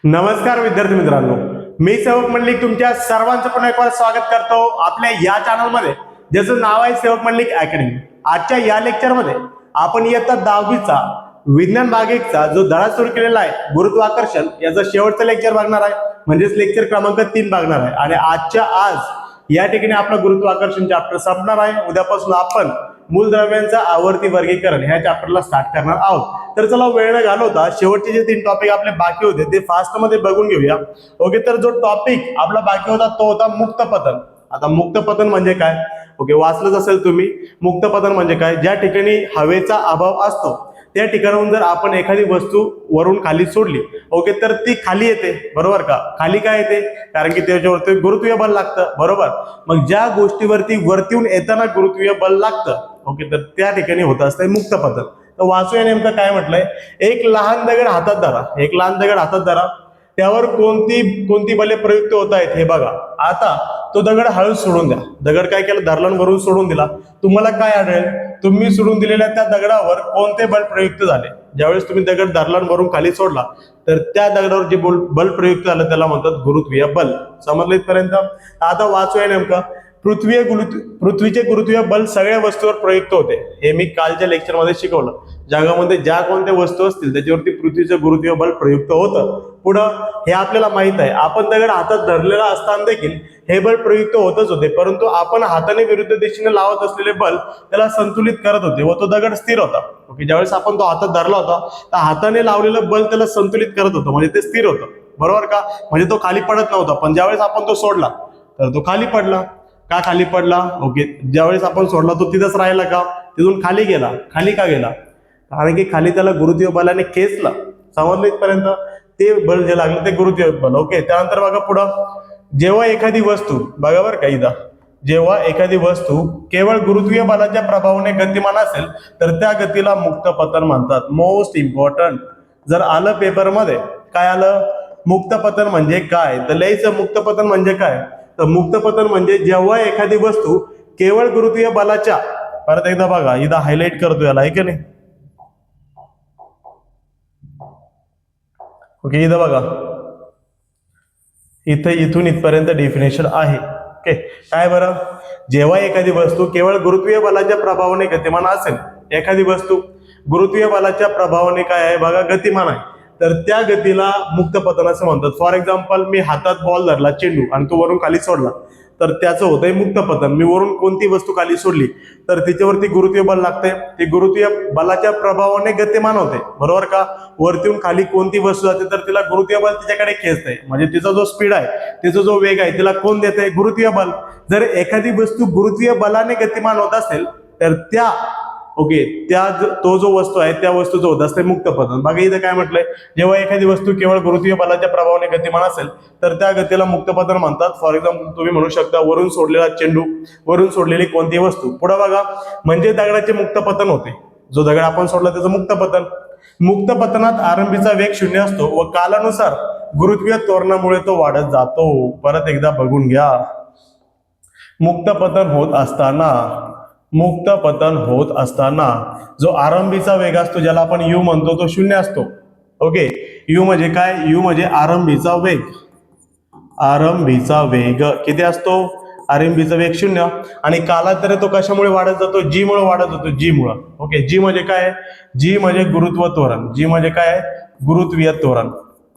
नमस्कार विद्यार्थी मित्रांनो, मी सेवक मंडलिक तुमच्या सर्वांचं पुन्हा एक वेळा स्वागत करतो आपल्या या चॅनलमध्ये, ज्याचं नाव आहे सेवक मंडलिक अकॅडमी. आजच्या या लेक्चरमध्ये आपण इयत्ता 10वीचा विज्ञान भाग 1चा जो धडा सुरू केलेला आहे गुरुत्वाकर्षण, याचा शेवटचं लेक्चर बघणार आहे, म्हणजेच लेक्चर क्रमांक 3 बघणार आहे. आणि आज या ठिकाणी आपला गुरुत्वाकर्षण चॅप्टर संपणार आहे. उद्यापासून आपण मूलद्रव्यांचा आवर्ती वर्गीकरण ह्या चॅप्टरला स्टार्ट करणार आहोत. तर चला वेळ न घालवता शेवटचे जे 3 टॉपिक आपले बाकी होते ते फास्ट मध्ये बघून घेऊया. ओके, तर जो टॉपिक आपला बाकी होता तो होता मुक्तपतन. आता मुक्तपतन म्हणजे काय? ओके, वाचलंच असेल तुम्ही. मुक्तपतन म्हणजे काय? ज्या ठिकाणी हवेचा अभाव असतो त्या ठिकाणाहून जर आपण एखादी वस्तू वरून खाली सोडली, ओके, तर ती खाली येते, बरोबर का? खाली काय येते? कारण की त्याच्यावरती गुरुत्वीय बल लागतं, बरोबर. मग ज्या गोष्टीवरती वरतीहून येताना गुरुत्वीय बल लागतं, ओके, तर त्या ठिकाणी होत असते मुक्तपतन. तर वाचूया नेमकं काय म्हटलंय. एक लहान दगड हातात धरा, एक लहान दगड हातात धरा, त्यावर कोणती बले प्रयुक्त होत आहेत हे बघा. आता तो दगड हळूच सोडून द्या. दगड काय केलं? धरलांवरून सोडून दिला. तुम्हाला काय आढळेल? तुम्ही सोडून दिलेल्या त्या दगडावर कोणते बल प्रयुक्त झाले? ज्यावेळेस तुम्ही दगड धरलांवरून खाली सोडला तर त्या दगडावर जे बल प्रयुक्त झालं त्याला म्हणतात गुरुत्वीय बल. समजलं इथपर्यंत? आता वाचूया नेमकं. पृथ्वीचे गुरुत्वीय बल सगळ्या वस्तूवर प्रयुक्त होते. हे मी कालच्या लेक्चर मध्ये शिकवलं. जगामध्ये ज्या कोणत्या वस्तू असतील त्याच्यावरती पृथ्वीचं गुरुत्वीय बल प्रयुक्त होतं. पुढं हे आपल्याला माहित आहे. आपण दगड हातात धरलेला असताना देखील हे बल प्रयुक्त होतच होते, परंतु आपण हाताने विरुद्ध दिशेने लावत असलेले बल त्याला संतुलित करत होते व तो दगड स्थिर होता. ओके, ज्यावेळेस आपण तो हातात धरला होता तर हाताने लावलेलं बल त्याला संतुलित करत होतं, म्हणजे ते स्थिर होतं, बरोबर का? म्हणजे तो खाली पडत नव्हता. पण ज्यावेळेस आपण तो सोडला तर तो खाली पडला. का खाली पडला? ओके, ज्यावेळेस आपण सोडला तो तिथंच राहिला का? तिथून खाली गेला. खाली का गेला? कारण की खाली त्याला गुरुत्वीय बलाने खेचला. समजलं इथपर्यंत? ते बल जे लागलं ते गुरुत्वीय बल. ओके, त्यानंतर बघा पुढं. जेव्हा एखादी वस्तू, बघा बरं का इथं, जेव्हा एखादी वस्तू केवळ गुरुत्वीय बलाच्या प्रभावाने गतिमान असेल तर त्या गतीला मुक्तपतन म्हणतात. मोस्ट इम्पॉर्टंट जर आलं पेपरमध्ये, काय आलं? मुक्तपतन म्हणजे काय? तर लिहायचं मुक्तपतन म्हणजे काय. तर मुक्तपतन म्हणजे जेव्हा एखादी वस्तू केवळ गुरुत्वीय बलाच्या, परत एकदा बघा इथं हायलाइट करतो याला, आहे की नाही? ओके, इथं बघा, इथून इथपर्यंत डेफिनेशन आहे. ओके, काय बरं? जेव्हा एखादी वस्तू केवळ गुरुत्वीय बलाच्या प्रभावाने गतिमान असेल, एखादी वस्तू गुरुत्वीय बलाच्या प्रभावाने काय आहे बघा, गतिमान आहे, तर त्या गतीला मुक्तपतन असं म्हणतात. फॉर एक्झाम्पल, मी हातात बॉल धरला, चेंडू, आणि तो वरून खाली सोडला तर त्याचं होतंय मुक्तपतन. मी वरून कोणती वस्तू खाली सोडली तर तिच्यावरती गुरुत्वीय बल लागते, ते गुरुत्वीय बलाच्या प्रभावाने गतिमान होते, बरोबर का? वरतून खाली कोणती वस्तू जाते तर तिला गुरुत्वीय बल तिच्याकडे खेचते, म्हणजे तिचा जो स्पीड आहे, तिचा जो वेग आहे, तिला कोण देते? गुरुत्वीय बल. जर एखादी वस्तू गुरुत्वीय बलाने गतिमान होत असेल तर त्या, ओके, तो जो वस्तू आहे त्या वस्तूचं होत असते मुक्तपतन. बघा इथं काय म्हटलंय, जेव्हा एखादी वस्तू केवळ गुरुत्वीय बलाच्या प्रभावाने गतिमान असेल तर त्या गतीला मुक्तपतन म्हणतात. फॉर एक्झाम्पल, तुम्ही म्हणू शकता वरून सोडलेला चेंडू, वरून सोडलेली कोणती वस्तू. पुढे बघा, म्हणजे दगडाचे मुक्तपतन होते. जो दगड आपण सोडला त्याचं मुक्तपतन. मुक्तपतनात आरंभीचा वेग 0 असतो व कालानुसार गुरुत्वीय त्वरणामुळे तो वाढत जातो. परत एकदा बघून घ्या. मुक्तपतन होत असताना जो आरंभीचा वेग असतो, ज्याला आपण यू म्हणतो, तो 0 असतो. ओके, यू म्हणजे काय? यू म्हणजे आरंभीचा वेग. आरंभीचा वेग किती असतो? आरंभीचा वेग 0. आणि कालांतराने तो कशामुळे वाढत जातो? जी मुळे वाढत जातो. जी मुळे. ओके, जी म्हणजे काय? जी म्हणजे गुरुत्व त्वरण. जी म्हणजे काय? गुरुत्वीय त्वरण.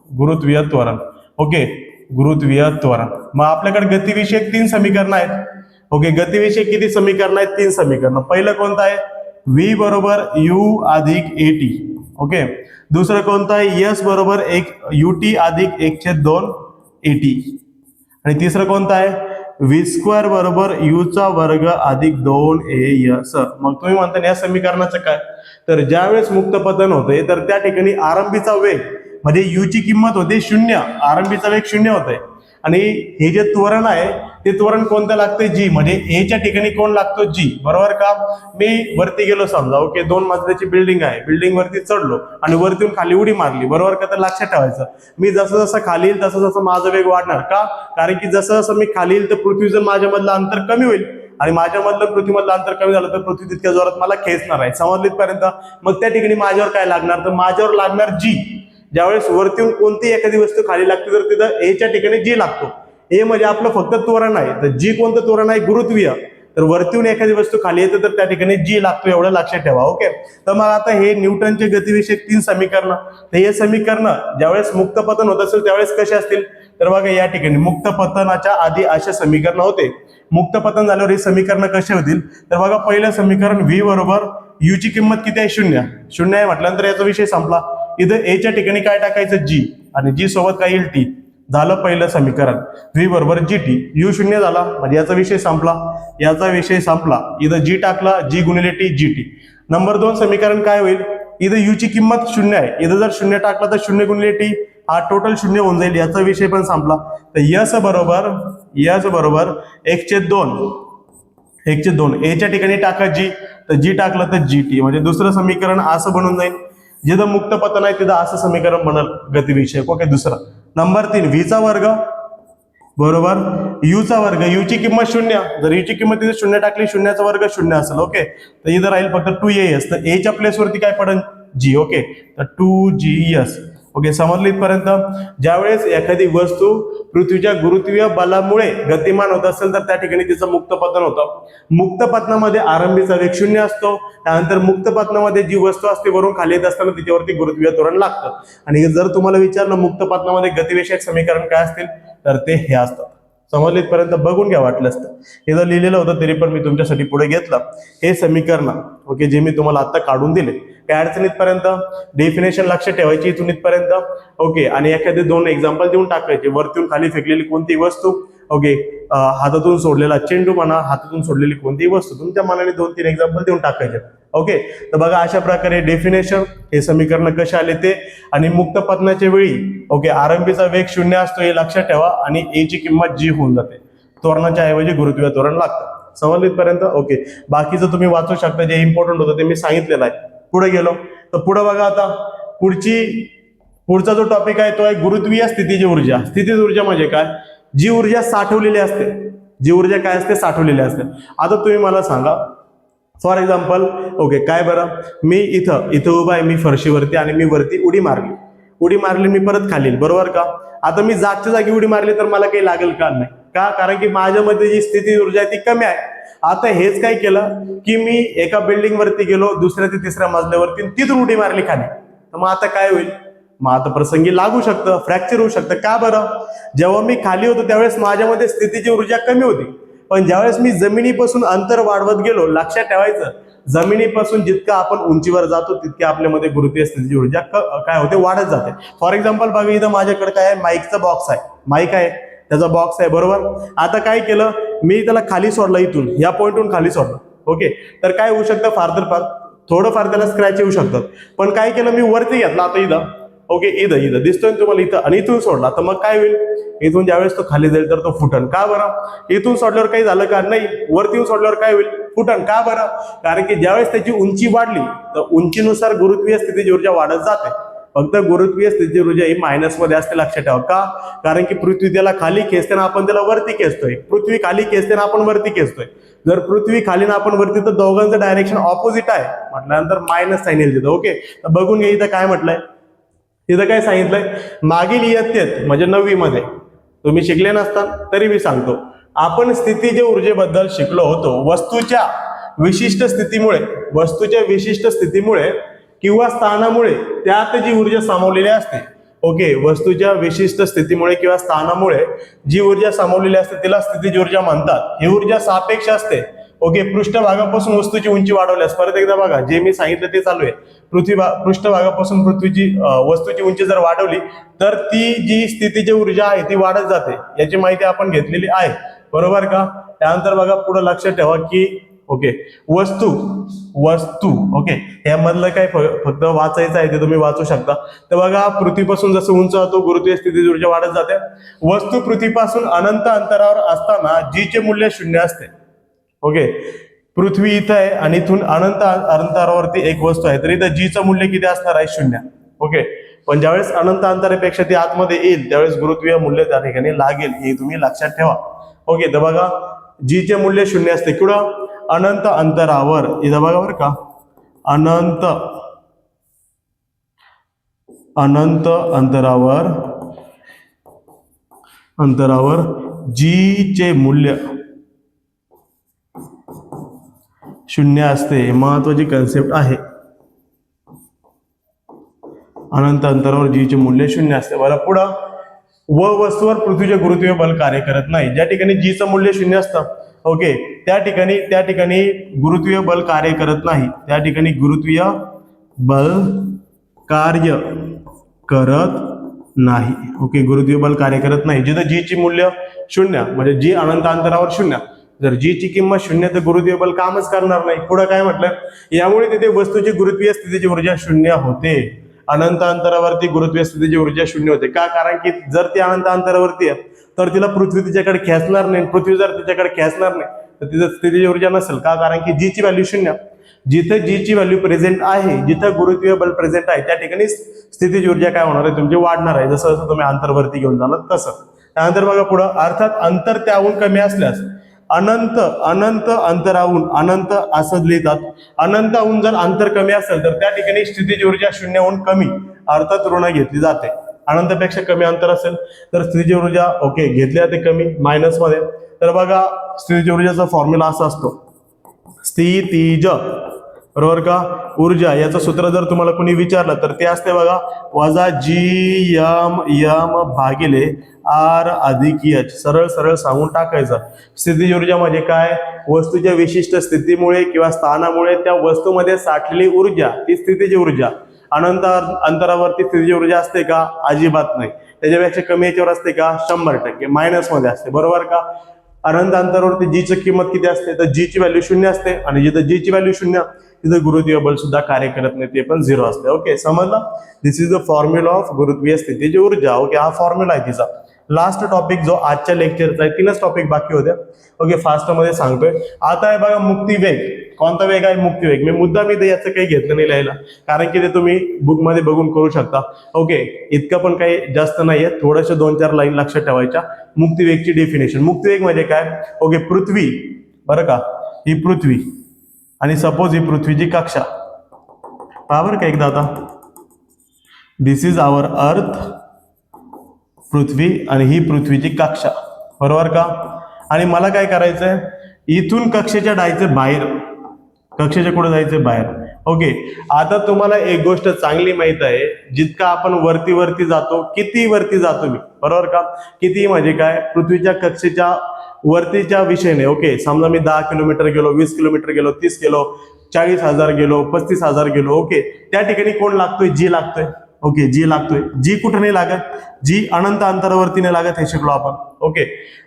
गुरुत्वीय त्वरण. ओके, गुरुत्वीय त्वरण. मग आपल्याकडे गतीविषयक 3 समीकरण आहेत. ओके, गतीविषयक किती समीकरण आहेत? 3 समीकरण. पहिलं कोणतं आहे? व्ही बरोबर यू अधिक एटी. ओके, दुसरं कोणतं आहे? एस बरोबर यूटी अधिक 1/2 एटी. आणि तिसरं कोणतं आहे? व्ही स्क्वेअर बरोबर यूचा वर्ग अधिक 2 एस. मग तुम्ही म्हणता या समीकरणाचं काय? तर ज्यावेळेस मुक्तपतन होते तर त्या ठिकाणी आरंभीचा वेग म्हणजे यूची किंमत होते 0. आरंभीचा वेग 0 होते. आणि हे जे त्वरण आहे ते त्वरण कोणतं लागतं? जी. म्हणजे एच्या ठिकाणी कोण लागतो? जी, बरोबर का? मी वरती गेलो समजा, ओके, 2 मजल्याची बिल्डिंग आहे, बिल्डिंग वरती चढलो आणि वरतून खाली उडी मारली, बरोबर का? तर लक्षात ठेवायचं, मी जसं जसं खाली येईल तसं जसं माझा वेग वाढणार. का? कारण की जसं जसं मी खाली येईल तर पृथ्वीचं माझ्यामधलं अंतर कमी होईल, आणि माझ्यामधलं पृथ्वीमधलं अंतर कमी झालं तर पृथ्वी तितक्या जोरात मला खेचणार आहे. समजलीत पर्यंत? मग त्या ठिकाणी माझ्यावर काय लागणार? तर माझ्यावर लागणार जी. ज्यावेळेस वरती कोणती एखादी वस्तू खाली लागते तर तिथं एच्या ठिकाणी जी लागतो. ए म्हणजे आपलं फक्त त्वरण आहे, तर जी कोणतं त्वरण आहे गुरुत्वीय, तर वरतून एखादी वस्तू खाली येते तर त्या ठिकाणी जी लागतो एवढं लक्षात ठेवा. ओके, तर मग आता हे न्यूटनचे गतिविषयक 3 समीकरण, तर हे समीकरण ज्यावेळेस मुक्त पतन होत असेल त्यावेळेस कसे असतील, तर बघा या ठिकाणी मुक्त पतनाच्या आधी असे समीकरण होते. मुक्त पतन झाल्यावर हे समीकरण कसे होतील, तर बघा पहिलं समीकरण v बरोबर u ची किंमत किती आहे, 0 0 आहे म्हटल्यानंतर याचा विषय संपला. इथं a च्या ठिकाणी काय टाकायचं, g, आणि g सोबत काय येईल, t. झालं पहिलं समीकरण. v बरोबर gt, u 0 झाला म्हणजे याचा विषय संपला, याचा विषय संपला. इथं g टाकला, g गुणिले t, gt. नंबर 2 समीकरण काय होईल, इथं u ची किंमत 0 आहे, इथं जर 0 टाकला तर 0 गुणिले t, हा टोटल 0 होऊन जाईल, याचा विषय पण संपला. तर यस बरोबर 1/2, 1/2 ए च्या ठिकाणी टाका g, तर g टाकलं तर gt, म्हणजे दुसरं समीकरण असं बनून जाईल. जिथं मुक्त पतन आहे तिथं असं समीकरण बनल गतिविषयक. ओके, दुसरं. नंबर 3 v चा वर्ग बरोबर u चा वर्ग, u ची किंमत 0, जर u ची किंमत इथे 0 टाकली, 0 चा वर्ग 0 असेल. ओके, तर इथं राहील फक्त 2as, तर a च्या प्लेसवरती काय पडेल, g. ओके, तर 2gs. ओके, समजलं इथपर्यंत. ज्यावेळेस एखादी वस्तू पृथ्वीच्या गुरुत्वीय बलामुळे गतिमान होत असेल तर त्या ठिकाणी तिचं मुक्त पतन होतं. मुक्त पतनामध्ये आरंभीचा वेग 0 असतो, त्यानंतर मुक्त पतनामध्ये जी वस्तू असते वरून खाली येत असताना तिच्यावरती गुरुत्वीय त्वरण लागतं. आणि जर तुम्हाला विचारलं मुक्त पतनामध्ये गतिविषयक समीकरण काय असतील, तर ते हे असतात. समजलं इथपर्यंत, बघून घ्या वाटलं असतं. हे जर लिहिलेलं होतं तरी पण मी तुमच्यासाठी पुढे घेतलं हे समीकरण. ओके, जे मी तुम्हाला आता काढून दिले, काय अडचण इथपर्यंत, डेफिनेशन लक्षात ठेवायची इथून इथपर्यंत. ओके, आणि एखादे 2 एक्झाम्पल देऊन टाकायचे. वरतून खाली फेकलेली कोणती वस्तू, ओके, हातातून सोडलेला चेंडू म्हणा, हातातून सोडलेली कोणतीही वस्तू, तुमच्या मनाने 2-3 एक्झाम्पल देऊन टाकायचे. ओके, तर बघा अशा प्रकारे डेफिनेशन, हे समीकरण कसे आले ते, आणि मुक्त पतनाच्या वेळी ओके आरंभीचा वेग 0 असतो हे लक्षात ठेवा, आणि ए ची किंमत जी होऊन जाते, त्वरणाच्या ऐवजी गुरुत्वीय त्वरण लागतं. समजलं इथपर्यंत. ओके, बाकीचं तुम्ही वाचू शकता, जे इम्पॉर्टंट होतं ते मी सांगितलेलं आहे. पुढे गेलो तर पुढे बघा आता पुढचा जो टॉपिक आहे तो आहे गुरुत्वीय स्थितीज ऊर्जा. स्थितीज ऊर्जा म्हणजे काय, जी ऊर्जा साठवलेली असते, जी ऊर्जा काय असते, साठवलेली असते. आता तुम्ही मला सांगा, फॉर एक्झाम्पल, ओके, काय बरं, मी इथं उभा आहे, मी फरशीवरती, आणि मी वरती उडी मारली, मी परत खाली, बरोबर का. आता मी जागच्या जागी उडी मारली तर मला काही लागेल का, नाही का, कारण की माझ्यामध्ये जी स्थिती ऊर्जा आहे ती कमी आहे. आता हेच काय केलं की मी एका बिल्डिंग वरती गेलो, दुसऱ्या ते तिसऱ्या मजल्यावरती, तिथून उडी मारली खाली, तर मग आता काय होईल, मग आता प्रसंगी लागू शकतं, फ्रॅक्चर होऊ शकतं. का बरं, जेव्हा मी खाली होतो त्यावेळेस माझ्यामध्ये स्थितीची ऊर्जा कमी होती, पण ज्यावेळेस मी जमिनीपासून अंतर वाढवत गेलो, लक्षात ठेवायचं, जमिनीपासून जितका आपण उंचीवर जातो तितके आपल्यामध्ये गुरुत्वीय स्थितीची ऊर्जा काय होते, वाढत जाते. फॉर एक्झाम्पल बघा, इथं माझ्याकडे काय आहे, माईकचा बॉक्स आहे, माईक आहे, त्याचा बॉक्स आहे, बरोबर. आता काय केलं, मी त्याला खाली सोडलं, इथून या पॉइंटहून खाली सोडलं. ओके, तर काय होऊ शकतं, फार थोडंफार त्याला स्क्रॅच येऊ शकतात. पण काय केलं, मी वरती घेतला, आता इथं, ओके, इथं दिसतोय तुम्हाला, इथं, आणि इथून सोडला, तर मग काय होईल, इथून ज्यावेळेस तो खाली जाईल तर तो फुटन. का बरं, इथून सोडल्यावर काही झालं का, नाही, वरती येऊन सोडल्यावर काय होईल, फुटन. का बरं, कारण की ज्यावेळेस त्याची उंची वाढली तर उंचीनुसार गुरुत्वीय स्थितीची ऊर्जा वाढत जाते. फक्त गुरुत्वीय स्थितीची ऊर्जा ही मायनस मध्ये असते, लक्षात ठेवा. का, कारण की पृथ्वी त्याला खाली खेचते ना, आपण त्याला वरती खेचतोय. पृथ्वी खाली खेचते ना, आपण वरती खेचतोय. जर पृथ्वी खाली ना आपण वरती, तर दोघांचं डायरेक्शन ऑपोजिट आहे म्हटल्यानंतर मायनस साइन येईल तिथं. ओके, तर बघून घ्या इथं काय म्हटलंय, तिथं काय सांगितलंय, मागील इयत्तेत म्हणजे 9वी मध्ये तुम्ही शिकले नसता तरी मी सांगतो, आपण स्थितीज ऊर्जेबद्दल शिकलो होतो. वस्तूच्या विशिष्ट स्थितीमुळे किंवा स्थानामुळे त्यात जी ऊर्जा सामावलेली असते. ओके, वस्तूच्या विशिष्ट स्थितीमुळे किंवा स्थानामुळे जी ऊर्जा सामावलेली असते तिला स्थितीज ऊर्जा म्हणतात. ही ऊर्जा सापेक्ष असते. ओके, पृष्ठभागापासून वस्तूची उंची वाढवल्यास, परत एकदा बघा, जे मी सांगितलं ते चालू आहे. पृष्ठभागापासून वस्तूची उंची जर वाढवली तर ती जी स्थितीची ऊर्जा आहे ती वाढत जाते, याची माहिती आपण घेतलेली आहे, बरोबर का. त्यानंतर बघा पुढे लक्षात ठेवा की ओके, वस्तू ओके, यामधलं काय फक्त वाचायचं आहे ते तुम्ही वाचू शकता. तर बघा, पृथ्वीपासून जसं उंच जातो गुरुत्वीय स्थितीची ऊर्जा वाढत जाते. वस्तू पृथ्वीपासून अनंत अंतरावर असताना जीचे मूल्य 0 असते. ओके, पृथ्वी इथं आहे आणि इथून अनंत अंतरावरती एक वस्तू आहे, तर इथं जीचं मूल्य किती असणार आहे, 0. ओके, पण ज्यावेळेस अनंत अंतरापेक्षा ती आतमध्ये येईल त्यावेळेस गुरुत्वीय मूल्य त्या ठिकाणी लागेल, हे तुम्ही लक्षात ठेवा. ओके, तर बघा, जीचे मूल्य 0 असते कुठं, अनंत अंतरावर. इथं बघा बरं का, अनंत अंतरावर जी चे मूल्य शून्य असते, महत्वाची कन्सेप्ट आहे. अनंत अंतरावर जी चे मूल्य शून्य असते. बरं, पुढं वस्तूवर पृथ्वीचे गुरुत्वीय बल कार्य करत नाही. ज्या ठिकाणी जी चं मूल्य शून्य असतं, ओके, त्या ठिकाणी गुरुत्वीय बल कार्य करत नाही. त्या ठिकाणी गुरुत्वीय बल कार्य करत नाही. ओके, गुरुत्वीय बल कार्य करत नाही. जिथं जी ची मूल्य शून्य, म्हणजे जी अनंत अंतरावर शून्य, जर जी ची किंमत शून्य तर गुरुत्वीय बल कामच करणार नाही. पुढे काय म्हटलं, यामुळे तिथे वस्तूची गुरुत्वीय स्थितीची ऊर्जा शून्य होते. अनंत अंतरावरती गुरुत्वीय स्थितीची ऊर्जा शून्य होते. का? कारण की जर ती अनंत अंतरावरती आहे तर तिला पृथ्वी तिच्याकडे खेचणार नाही. पृथ्वी जर तिच्याकडे खेचणार नाही तर तिचं स्थितीची ऊर्जा नसेल. का? कारण की जी ची व्हॅल्यू शून्य. जिथे जी ची व्हॅल्यू प्रेझेंट आहे, जिथं गुरुत्वीय बल प्रेझेंट आहे, त्या ठिकाणी स्थितीची ऊर्जा काय होणार आहे, तुमची वाढणार आहे. जसं जसं तुम्ही अंतरवरती घेऊन जाणार तसं. त्यानंतर बघा पुढं, अर्थात अंतर त्याहून कमी असल्यास अनंत अंतराहून, अनंत असं लिहितात, अनंताहून जर अंतर कमी असेल तर त्या ठिकाणी स्थितीची ऊर्जा शून्याहून कमी अर्थात ऋण घेतली जाते. अनंतपेक्षा कमी अंतर असेल तर स्थितीची ऊर्जा ओके घेतली जाते कमी, मायनस मध्ये. तर बघा स्थितीची ऊर्जाचा फॉर्म्युला असा असतो, स्थितीज, बरोबर का, ऊर्जा, याचं सूत्र जर तुम्हाला कोणी विचारलं तर ते असते बघा, वजा जी एम भागिले आर अधिक एच. सरळ सरळ सांगून टाकायचं. स्थितीज ऊर्जा म्हणजे काय, वस्तूच्या विशिष्ट स्थितीमुळे किंवा स्थानामुळे त्या वस्तूमध्ये साठलेली ऊर्जा, ती स्थितीची ऊर्जा. अनंत अंतरावरती स्थितीची ऊर्जा असते का? अजिबात नाही. त्याच्यापेक्षा कमी याच्यावर असते का? 100%, मायनस मध्ये असते. बरोबर का? अनंत अंतरावरती जी ची किंमत किती असते, तर जी ची व्हॅल्यू शून्य असते. आणि जिथं जी ची व्हॅल्यू शून्य तिथं गुरुत्वीय बल सुद्धा कार्य करत नाही, ते पण झिरो असते. ओके, समजलं? दिस इज द फॉर्म्युला ऑफ गुरुत्वीय स्थितीची ऊर्जा. ओके, हा फॉर्म्युला आहे तिचा. लास्ट टॉपिक जो आजच्या लेक्चरचा आहे, 3च टॉपिक बाकी होत्या. ओके, फास्ट मध्ये सांगतोय. आता आहे बघा मुक्तिवेग. कोणता वेग आहे? मुक्तिवेग. मी याचं काही घेतलं नाही लिहायला, कारण की ते तुम्ही बुक मध्ये बघून करू शकता. ओके, इतकं पण काही जास्त नाहीये, थोडंसं 2-4 लाईन लक्षात ठेवायच्या. मुक्तिवेगची डेफिनेशन. मुक्तिवेग म्हणजे काय? ओके, पृथ्वी, बरं का, ही पृथ्वी आणि सपोज ही पृथ्वीची कक्षा, पहा बरं का एकदा आता, दिस इज आवर अर्थ, पृथ्वी, आणि ही पृथ्वीची कक्षा, बरोबर का. आणि मला काय करायचंय, इथून कक्षेच्या जायचं बाहेर, कक्षेच्या कुठे जायचं? बाहेर. ओके, आता तुम्हाला एक गोष्ट चांगली माहित आहे, जितका आपण वरती जातो, किती वरती जातो मी, बरोबर का, किती म्हणजे काय, पृथ्वीच्या कक्षेच्या वरतीच्या विषयाने. ओके, समजा मी 10 किलोमीटर गेलो, 20 किलोमीटर गेलो, 30 गेलो, 40,000 गेलो, 35,000 गेलो. ओके, त्या ठिकाणी कोण लागतोय? जी लागतोय. ओके, जी लागतोय. जी कुठं नाही लागत? जी अनंत अंतरावरती नाही लागत, हे शिकलो आपण. ओके,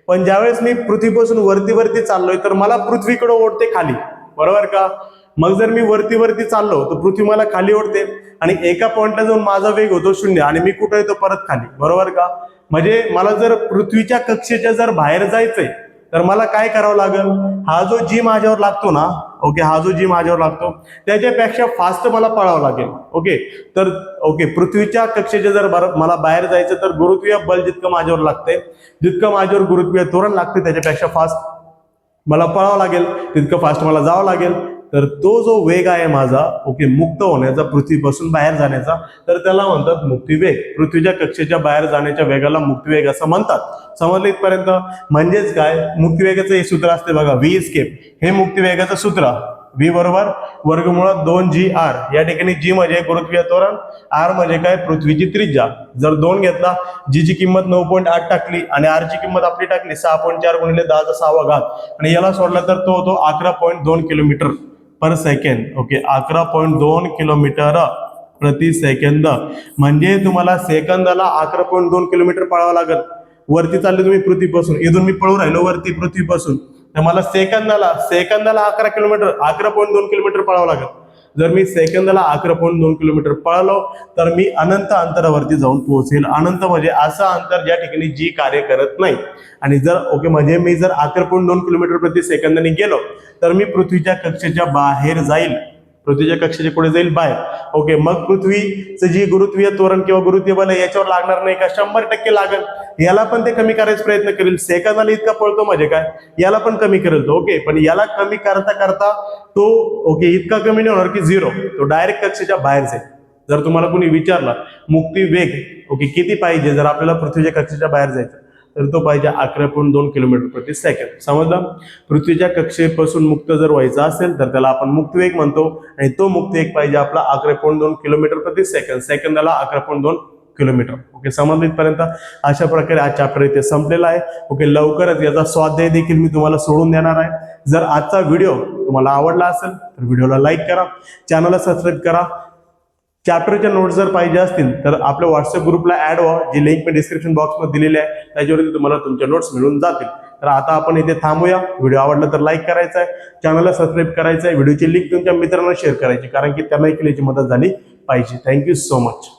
पण ज्यावेळेस मी पृथ्वीपासून वरती चाललोय तर मला पृथ्वीकडे ओढते खाली, बरोबर का. मग जर मी वरती चाललो तर पृथ्वी मला खाली ओढते, आणि एका पॉइंटला जाऊन माझा वेग होतो 0, आणि मी कुठे येतो? परत खाली, बरोबर का. म्हणजे मला जर पृथ्वीच्या कक्षेच्या जर बाहेर जायचंय तर मला काय करावं लागेल, हा जो जी माझ्यावर लागतो ना, ओके, हा जो जी माझ्यावर लागतो त्याच्यापेक्षा फास्ट मला पळावं लागेल. ओके, तर ओके, पृथ्वीच्या कक्षेच्या जर मला बाहेर जायचं तर गुरुत्वीय बल जितकं माझ्यावर लागतंय, जितकं माझ्यावर गुरुत्वीय त्वरण लागते, त्याच्यापेक्षा फास्ट मला पळावं लागेल, तितकं फास्ट मला जावं लागेल. तर तो जो वेग आहे माझा, ओके, मुक्त होण्याचा, पृथ्वीपासून बाहेर जाण्याचा, तर त्याला म्हणतात मुक्तिवेग. पृथ्वीच्या कक्षेच्या बाहेर जाण्याच्या वेगाला मुक्तिवेग असं म्हणतात. समजलं इथपर्यंत? म्हणजेच काय, मुक्तिवेगाचं हे सूत्र असते बघा, व्ही एस्केप. हे मुक्तिवेगाचं सूत्र, व्ही बरोबर वर्गमुळात 2gr. या ठिकाणी जी म्हणजे गुरुत्वीय त्वरण, आर म्हणजे काय, पृथ्वीची त्रिज्या. जर 2 घेतला, जी ची किंमत 9.8 टाकली आणि आर ची किंमत आपली टाकली 6.4 गुणिले 10⁶, आणि याला सोडला तर तो होतो 11.2 किलोमीटर पर सेकंड. ओके, 11.2 किलोमीटर प्रति सेकंद. म्हणजे तुम्हाला सेकंदाला 11.2 किलोमीटर पळावं लागेल. वरती चालले तुम्ही पृथ्वीपासून, इथून मी पळून राहिलो वरती पृथ्वीपासून, तर मला सेकंदाला 11.2 किलोमीटर पळावं लागेल. जर मी सेकंदाला 11.2 किलोमीटर पळालो तर मी अनंत अंतरावरती जाऊन पोहोचेल. अनंत म्हणजे असं अंतर ज्या ठिकाणी जी कार्य करत नाही. आणि जर ओके, म्हणजे मी जर 11.2 किलोमीटर प्रति सेकंदाने गेलो तर मी पृथ्वीच्या कक्षेच्या बाहेर जाईल. पृथ्वीच्या कक्षेच्या पुढे जाईल बाहेर. ओके, मग पृथ्वीचं जी गुरुत्वीय त्वरण किंवा गुरुत्वीय बल याच्यावर लागणार नाही का? 100% लागेल. याला पण ते कमी करायचा प्रयत्न करेल. सेकंदाला इतका पळतो म्हणजे काय, याला पण कमी करेल तो. ओके, पण याला कमी करता तो ओके इतका कमी नाही होणार की 0, तो डायरेक्ट कक्षेच्या बाहेर जाईल. जर तुम्हाला कोणी विचारलं मुक्ती वेग ओके किती पाहिजे जर आपल्याला पृथ्वीच्या कक्षेच्या बाहेर जायचं तर तो पाहिजे 11.2 किलोमीटर प्रति सेकंद. समजलं? पृथ्वीच्या कक्षेपासून मुक्त जर व्हायचा असेल तर त्याला आपण मुक्तवेग म्हणतो आणि तो मुक्तवेग पाहिजे आपला 11.2 किलोमीटर प्रति सेकंद. सेकंदाला 11.2 किलोमीटर. ओके, समजलं इथपर्यंत? अशा प्रकारे हा चॅप्टर इथे संपलेला आहे. ओके, लवकरच याचा स्वाध्याय देखील मी तुम्हाला सोडून देणार आहे. जर आजचा व्हिडिओ तुम्हाला आवडला असेल तर व्हिडिओला लाईक करा, चॅनलला सबस्क्राईब करा. चॅप्टरच्या नोट्स जर पाहिजे असतील तर आपल्या व्हॉट्सअप ग्रुपला ऍड व्हा, जी लिंक मी डिस्क्रिप्शन बॉक्समध्ये दिलेली आहे, त्याच्यावरती तुम्हाला तुमच्या नोट्स मिळून जातील. तर आता आपण इथे थांबूया. व्हिडिओ आवडला तर लाईक करायचा आहे, चॅनलला सबस्क्राईब करायचं आहे, व्हिडिओची लिंक तुमच्या मित्रांना शेअर करायची कारण की त्यांनाही केल्याची मदत झाली पाहिजे. Thank you so much.